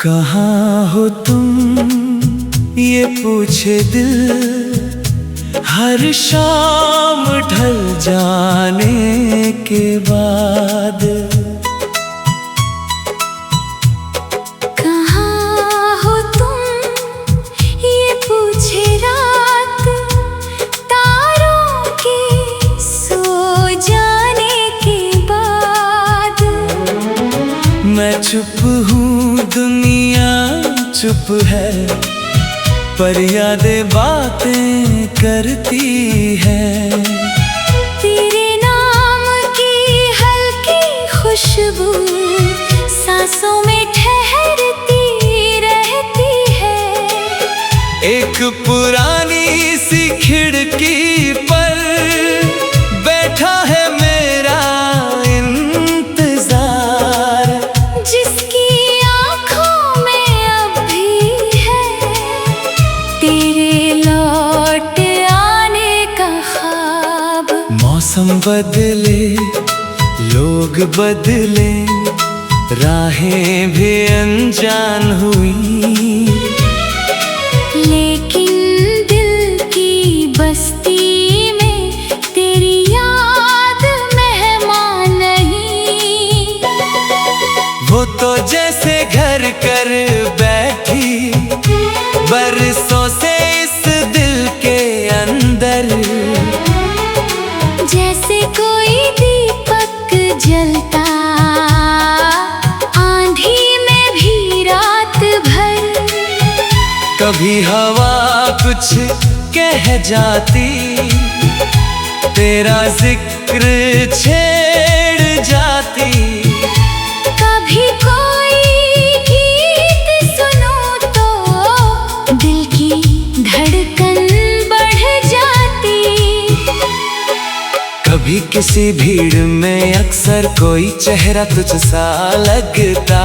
कहाँ हो तुम ये पूछे दिल हर शाम ढल जाने के बाद। कहाँ हो तुम ये पूछे रात तारों के सो जाने के बाद। मैं चुप हूँ दुनिया चुप है, पर यादें बातें करती है। तेरे नाम की हल्की खुशबू सांसों में ठहरती रहती है। एक पुरानी सी खिड़की पर बैठा है मेरा इंतजार, जिसकी आंखों में अब भी है तेरे लौट आने का ख्वाब। मौसम बदले लोग बदले राहें भी अनजान हुई, लेकिन दिल की बस्ती में तेरी याद मेहमान नहीं। वो तो जैसे घर कर बैठी बरसों से इस दिल के अंदर, जैसे कोई दीपक जलता आंधी में भी रात भर। कभी हवा कुछ कह जाती, तेरा जिक्र छेड़ जाती। कभी कोई गीत सुनो तो दिल की धड़कन बढ़ जाती। कभी किसी भीड़ में अक्सर कोई चेहरा तुझसा लगता।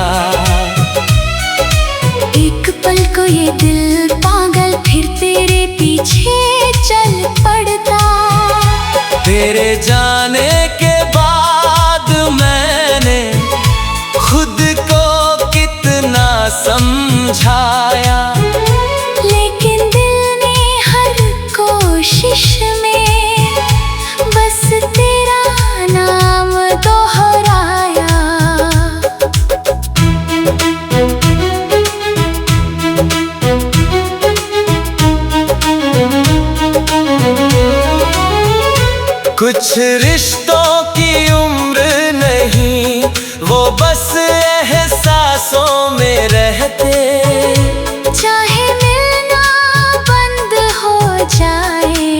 एक पल को ये दिल पागल फिर तेरे पीछे चल पड़ता। तेरे जाने के बाद मैंने खुद को कितना समझाया, लेकिन दिल ने हर कोशिश में बस तेरा नाम दोहराया। कुछ रिश्तों की उम्र नहीं, वो बस एहसासों में रहते। चाहे मिलना बंद हो जाए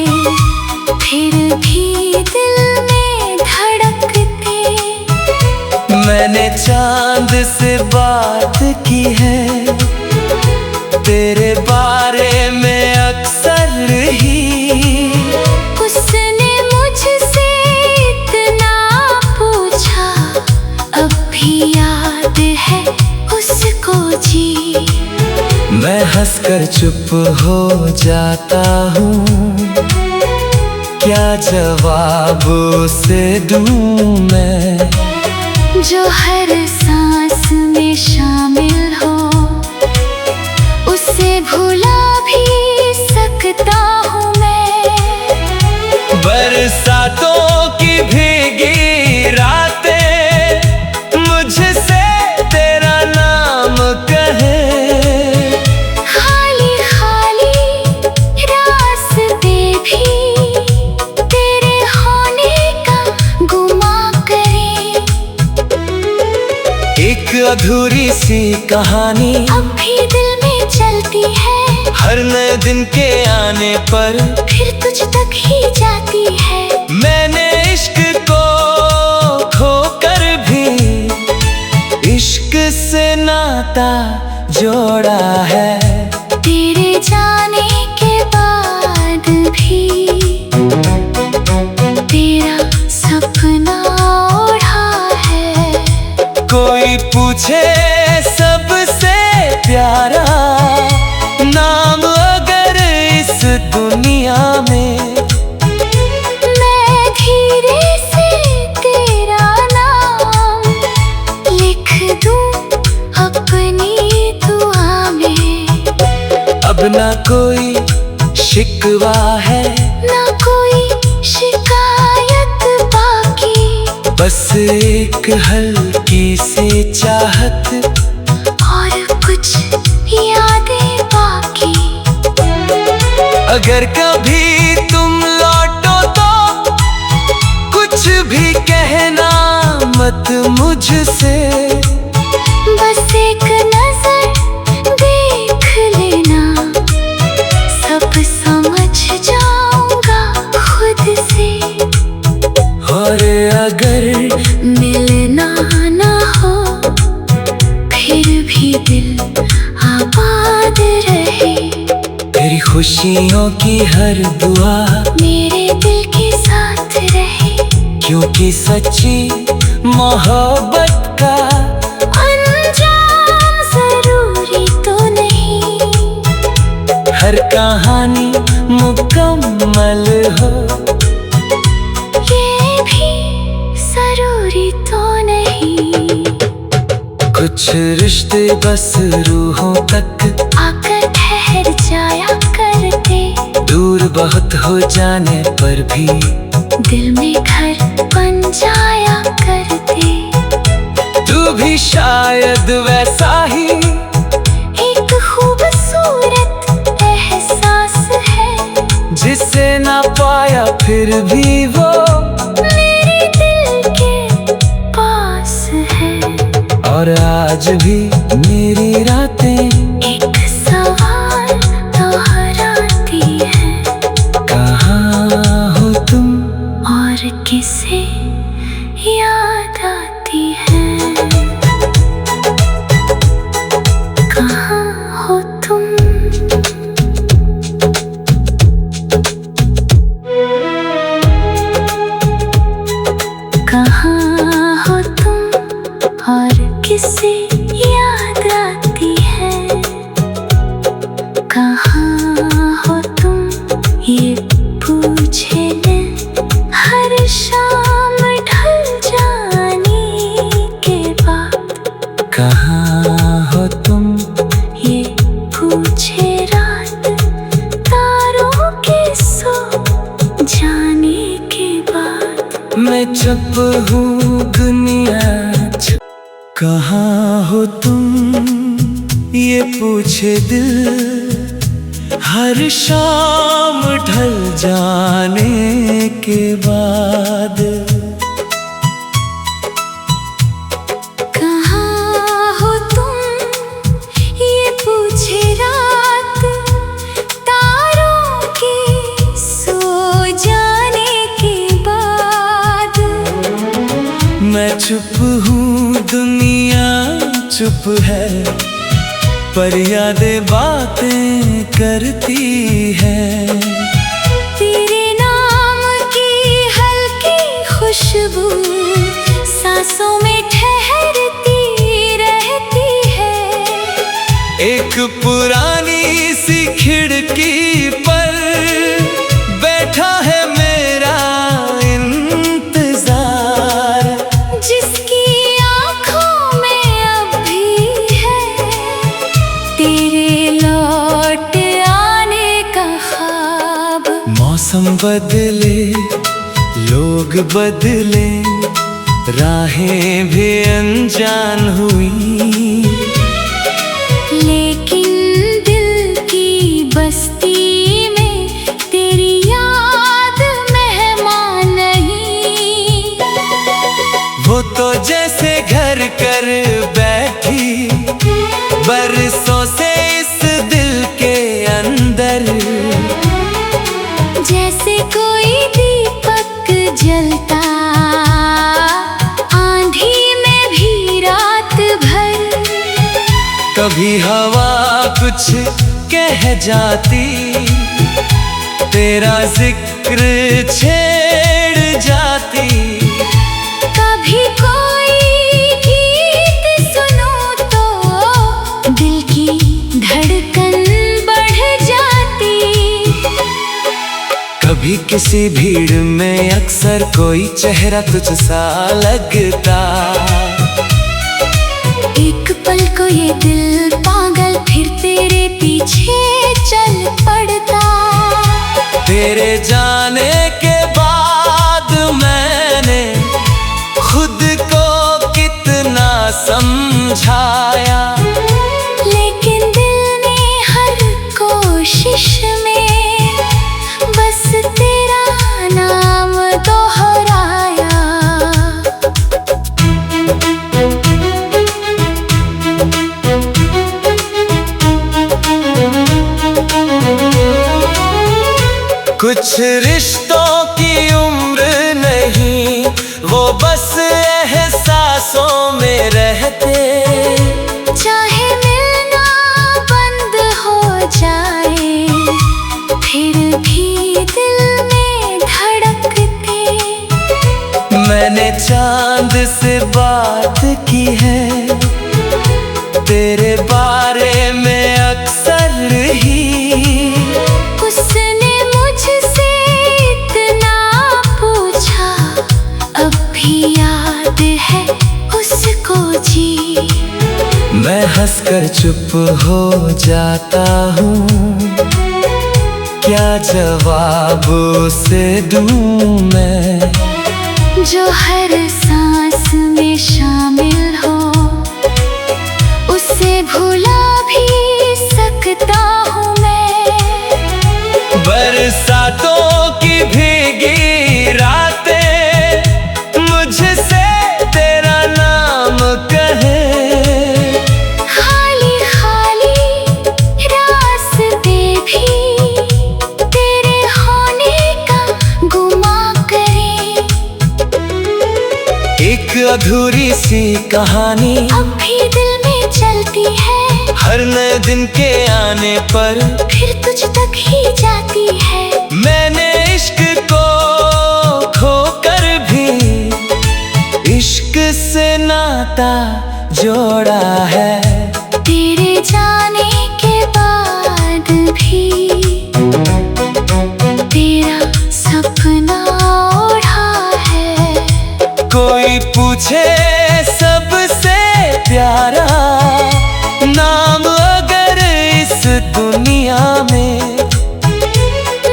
फिर भी दिल में धड़कते। मैंने चांद से बात की है तेरे बारे में अक्सर ही। उसने मुझसे इतना पूछा अब भी याद है उसको जी। मैं हंसकर चुप हो जाता हूँ, क्या जवाब उसे दूँ मैं। जो हर सांस में शामिल हो उसे भुला भी सकता हूँ मैं। बरसातों की भीगी रातें मुझसे तेरा नाम कहे। खाली खाली रास्ते भी तेरे होने का गुमा करे। एक अधूरी सी कहानी अब भी दिल में चलती है, हर नए दिन के आने पर फिर तुझ तक ही जाती है। मैंने इश्क को खोकर भी इश्क से नाता जोड़ा है। तेरे जाने के बाद भी तेरा सपना ओढ़ा है। कोई पूछे सबसे प्यारा नाम अगर इस दुनिया में, मैं धीरे से तेरा नाम लिख दूं अपनी कोई शिकवा है, ना कोई शिकायत बाकी, बस एक हल्की सी चाहत और कुछ यादें बाकी। अगर कभी तुम लौटो तो कुछ भी कहना मत मुझसे, बस एक नजर देख लेना, सब समझ जाऊंगा खुद से। और अगर मिलना ना हो फिर भी दिल आबाद रहे, तेरी खुशियों की हर दुआ मेरे दिल के साथ रहे, क्योंकि सच्ची मोहब्बत का अंजाम जरूरी तो नहीं, हर कहानी मुकम्मल हो ये भी जरूरी तो नहीं। कुछ रिश्ते बस रूहों तक आकर ठहर जाया करते, दूर बहुत हो जाने पर भी दिल में घर बन जाया करते। तू भी शायद वैसा ही एक खूबसूरत एहसास है, जिसे ना पाया फिर भी वो मेरे दिल के पास है। और आज भी मेरी रातें एक सवाल दोहराती है, कहाँ हो तुम और किसे याद आती है। कहाँ हो तुम? कहाँ हो तुम और किसे याद आती है। कहाँ हो तुम ये पूछे दिन हर शाम ढल जाने के बाद। कहाँ हो तुम ये पूछे रात तारों के सो जाने के बाद। मैं चुप हूँ दुनिया चुप। कहाँ हो तुम ये पूछे दिल हर शाम ढल जाने के बाद। कहाँ हो तुम ये पूछे रात तारों के सो जाने के बाद। मैं चुप हूँ दुनिया चुप है, पर यादें बातें करती है। तेरे नाम की हल्की खुशबू सांसों में ठहरती रहती है। एक पुरानी सी खिड़की पर बैठा है मेरा इंतजार, जिसकी आँखों में अब भी है तेरे लौट आने का ख्वाब। मौसम बदले लोग बदले राहें भी अनजान हुई, लेकिन दिल की बस्ती में तेरी याद मेहमान नहीं। वो तो जैसे घर कर बैठी बरसों से इस दिल के अंदर, जैसे कोई दीपक जलता आंधी में भी रात भर। कभी हवा कुछ कह जाती, तेरा जिक्र छेड़ जाती। कभी कोई गीत सुनो तो दिल की धड़कन बढ़ जाती। कभी किसी भीड़ में अक्सर कोई चेहरा तुझसा लगता। एक पल को ये दिल पागल फिर तेरे पीछे चल कुछ रिश्तों की उम्र नहीं, वो बस एहसासों में रहते। चाहे मिलना बंद हो जाए, फिर भी दिल में धड़कते। मैंने चांद से बात की है, तेरे बारे में अक्सर ही। उसने मुझसे इतना पूछा, अब भी याद है उसको जी। मैं हंसकर चुप हो जाता हूँ, क्या जवाब उसे दूँ मैं। जो हर सांस में शामिल हो, उसे भुला भी सकता हूँ मैं। बरसातों की भीगी रातें मुझसे तेरा नाम कहे। खाली खाली रास्ते भी तेरे होने का गुमा करे। एक अधूरी सी कहानी अब भी दिल में चलती है, हर नए दिन के आने पर फिर तुझ तक ही जाती है। मैंने इश्क को खोकर भी इश्क से नाता जोड़ा है। तेरे जाने के बाद भी तेरा सपना ओढ़ा है। कोई पूछे सबसे प्यारा नाम अगर इस दुनिया में,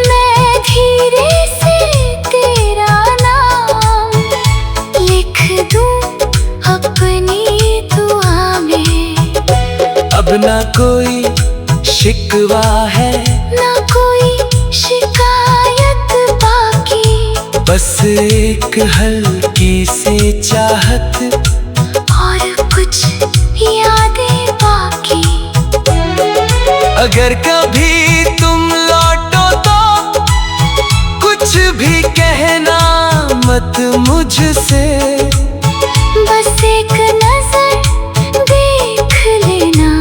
मैं धीरे से तेरा नाम लिख दूं अपनी दुआ में। अब ना कोई शिकवा है, ना कोई शिकायत बाकी, बस एक हल्की सी चाहत और कुछ यादें बाकी। अगर कभी तुम लौटो तो कुछ भी कहना मत मुझसे। बस एक नजर देख लेना,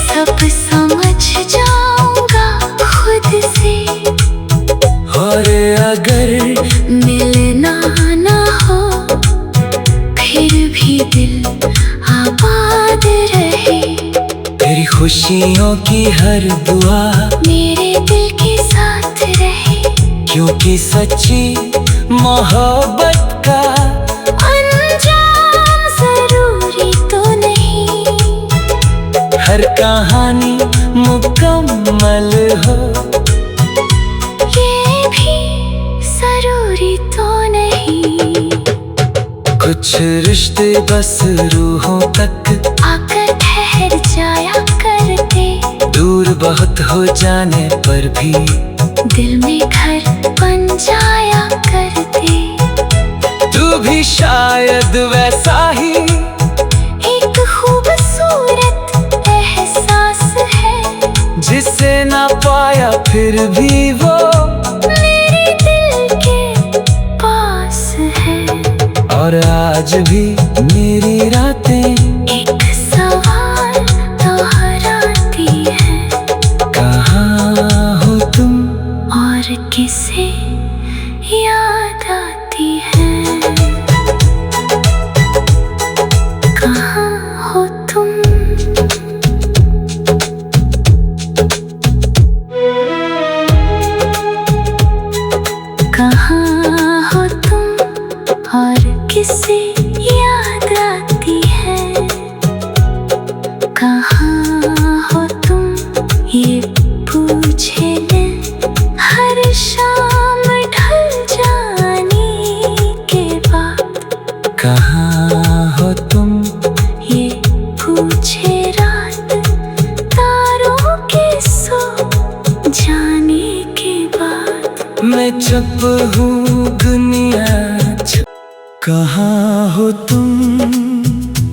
सब समझ जाऊंगा खुद से। और अगर मिलना ना हो, फिर भी दिल आबाद रहे। तेरी खुशियों की हर दुआ मेरे दिल के साथ रहे, क्योंकि सच्ची मोहब्बत का अंजाम जरूरी तो नहीं। हर कहानी मुकम्मल हो, ये भी जरूरी तो नहीं। कुछ रिश्ते बस रूहों तक आकर ठहर जाया करते, दूर बहुत हो जाने पर भी दिल में घर बन जाया करते। तू भी शायद वैसा ही एक खूबसूरत एहसास है, जिसे ना पाया फिर भी वो मेरे दिल के पास है। और आज भी मेरी रातें एक सवाल दोहराती है, कहाँ हो तुम और किसे याद आती है। कहाँ हो तुम। कहाँ हो तुम और किसे याद आती है। कहाँ हो तुम ये पूछे दिल हर शाम ढल जाने के बाद। कहाँ हो तुम ये पूछे रात तारों के सो जाने के बाद। मैं चुप हूँ दुनिया चुप। कहाँ हो तुम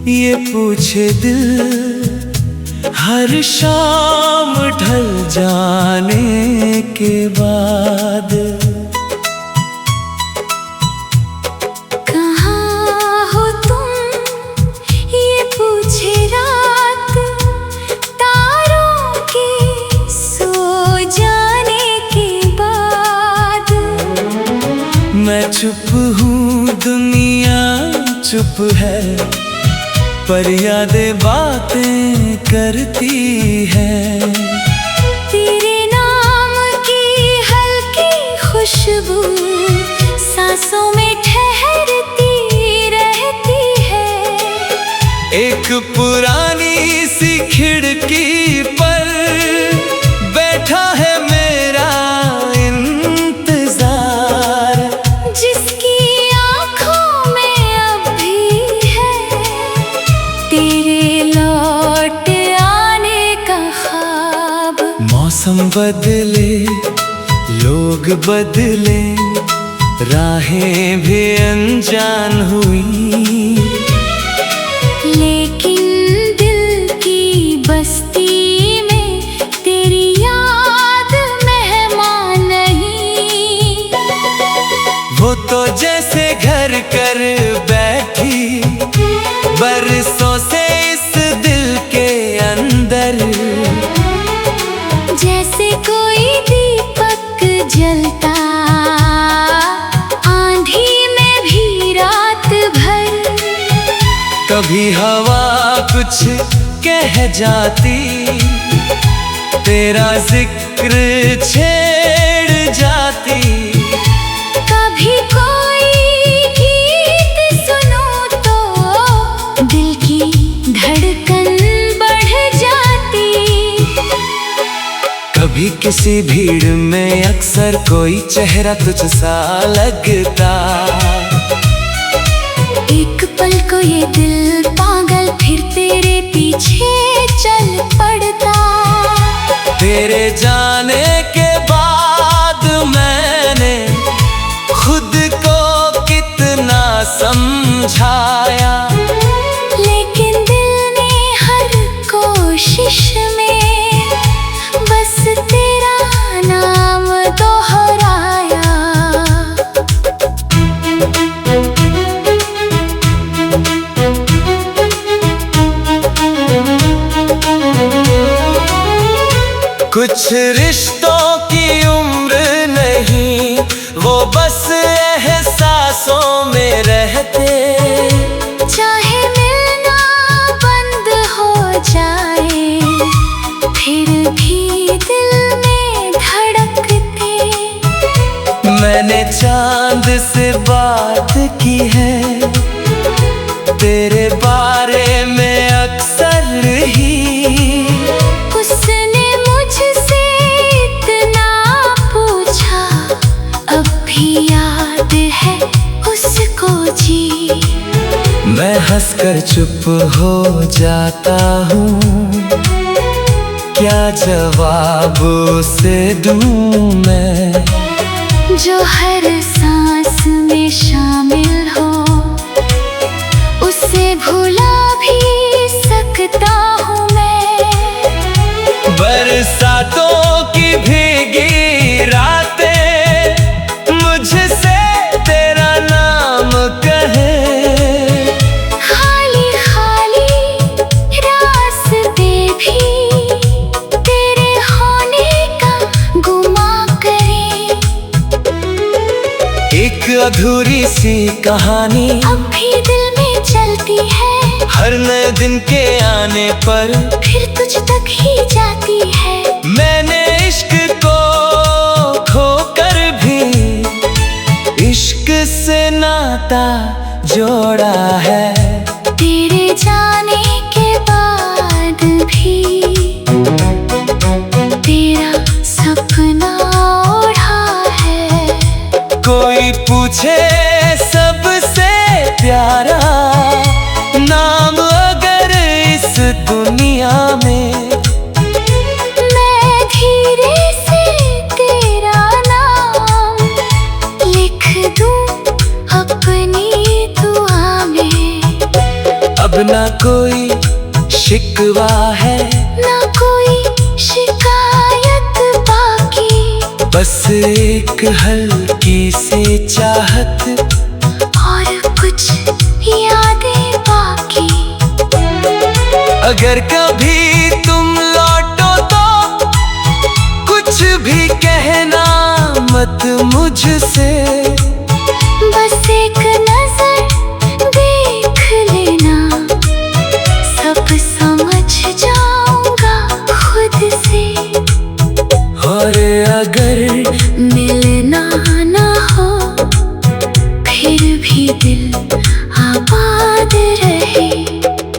ये पूछे दिल हर हर शाम ढल जाने के बाद कहाँ हो तुम ये पूछे रात, तारों के सो जाने के बाद। मैं चुप हूँ दुनिया चुप है, पर यादें बातें करती है। तेरे नाम की हल्की खुशबू सांसों में ठहरती रहती है। एक पुरानी सी खिड़की पर बैठा है मेरा इंतजार, जिसकी आंखों में अब भी है तेरे लौट आने का ख्वाब। मौसम बदले, लोग बदले, राहें भी अनजान हुई, लेकिन दिल की बस्ती में तेरी याद मेहमान नहीं। वो तो जैसे घर कर बैठी बरसों से इस दिल के अंदर, जैसे कोई दीपक जलता आंधी में भी रात भर। कभी हवा कुछ कह जाती, तेरा जिक्र छेड़ जाती। कभी कोई गीत सुनो तो दिल की धड़कन बढ़ जाती। कभी किसी भीड़ में अक्सर कोई चेहरा तुझ सा लगता, एक पल को ये दिल पागल फिर तेरे पीछे चल पड़ता। तेरे जाने के बाद मैंने खुद को कितना समझाया, लेकिन दिल ने हर कोशिश में बस तेरा नाम दोहराया। कुछ रिश्तों की उम्र नहीं, वो बस एहसासों में रहते। चाहे मिलना बंद हो जाए, फिर भी दिल में धड़कते। मैंने चांद से बात की है, तेरे बारे में अक्सर ही। उसने मुझसे इतना पूछा, अब भी याद है उसको जी। मैं हंसकर चुप हो जाता हूँ, क्या जवाब उसे दूँ मैं, जो हर सांस में शामिल हो। उसे भुला भी सकता हूँ मैं। बरसातों की भीगी रातें मुझसे तेरा नाम कहे, खाली खाली रास्ते भी तेरे होने का गुमा करे। एक अधूरी सी कहानी अब भी दिल में चलती है, हर नए दिन के आने पर फिर तुझ तक ही जाती है। मैंने इश्क को खोकर भी इश्क से नाता जोड़ा है। तेरे जाने के बाद भी तेरा सपना ओढ़ा है। कोई पूछे सबसे प्यारा नाम अगर इस दुनिया में, मैं धीरे से तेरा नाम लिख दूं अपनी दुआ में। अब ना कोई शिकवा है, ना कोई शिकायत बाकी, बस एक हल्की सी चाहत और कुछ यादें बाकी। अगर कभी तुम लौटो तो कुछ भी कहना मत मुझसे, बस एक नजर देख लेना, सब समझ जाऊंगा खुद से। और अगर मिलना ना हो फिर भी दिल आबाद रहे,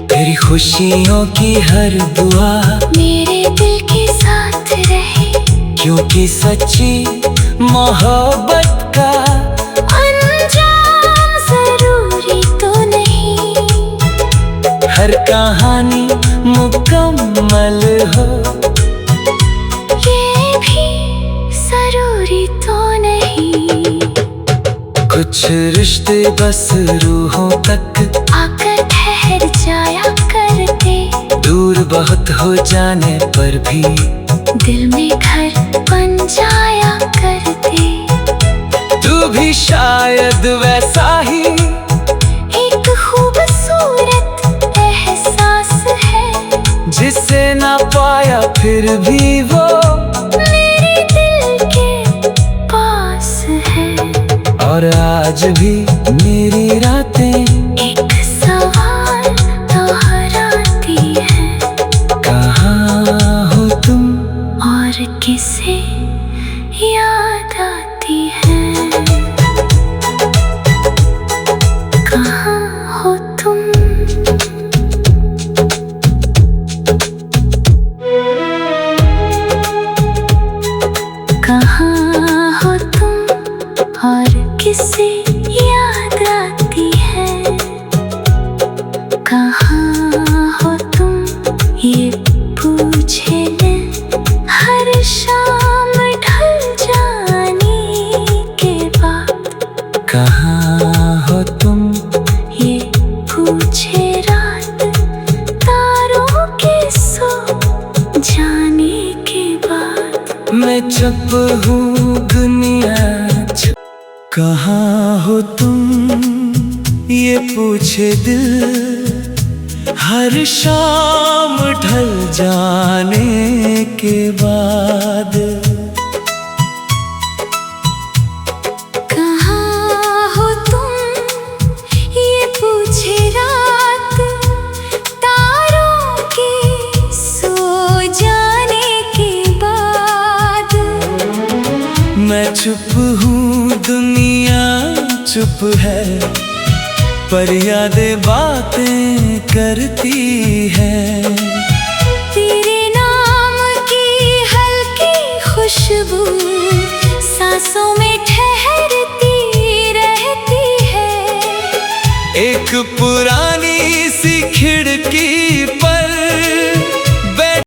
तेरी खुशियों की हर दुआ मेरे दिल के साथ रहे, क्योंकि सच्ची मोहब्बत का अंजाम जरूरी तो नहीं, हर कहानी मुकम्मल हो ये भी जरूरी तो नहीं। कुछ रिश्ते बस रूहों तक आकर ठहर जाया करते, दूर बहुत हो जाने पर भी दिल में घर बन जाया करते। तू भी शायद वैसा ही एक खूबसूरत एहसास है, जिसे ना पाया फिर भी वो मेरे दिल के पास है। और आज भी मेरी रातें एक सवाल दोहराती है, कहाँ हो तुम और किसे याद आती है। कहाँ हो तुम? कहाँ हो तुम और किसे याद आती है। कहाँ हो तुम ये पूछे दिन हर शाम ढल जाने के बाद। कहाँ हो तुम ये पूछे रात तारों के सो जाने के बाद। मैं चुप हूँ दुनिया चुप। कहाँ हो तुम ये पूछे दिल हर शाम ढल जाने के बाद। कहाँ हो तुम ये पूछे रात तारों के सो जाने के बाद। मैं चुप हूँ दुनिया चुप है, पर यादें बातें करती है। तेरे नाम की हल्की खुशबू सांसों में ठहरती रहती है। एक पुरानी सी खिड़की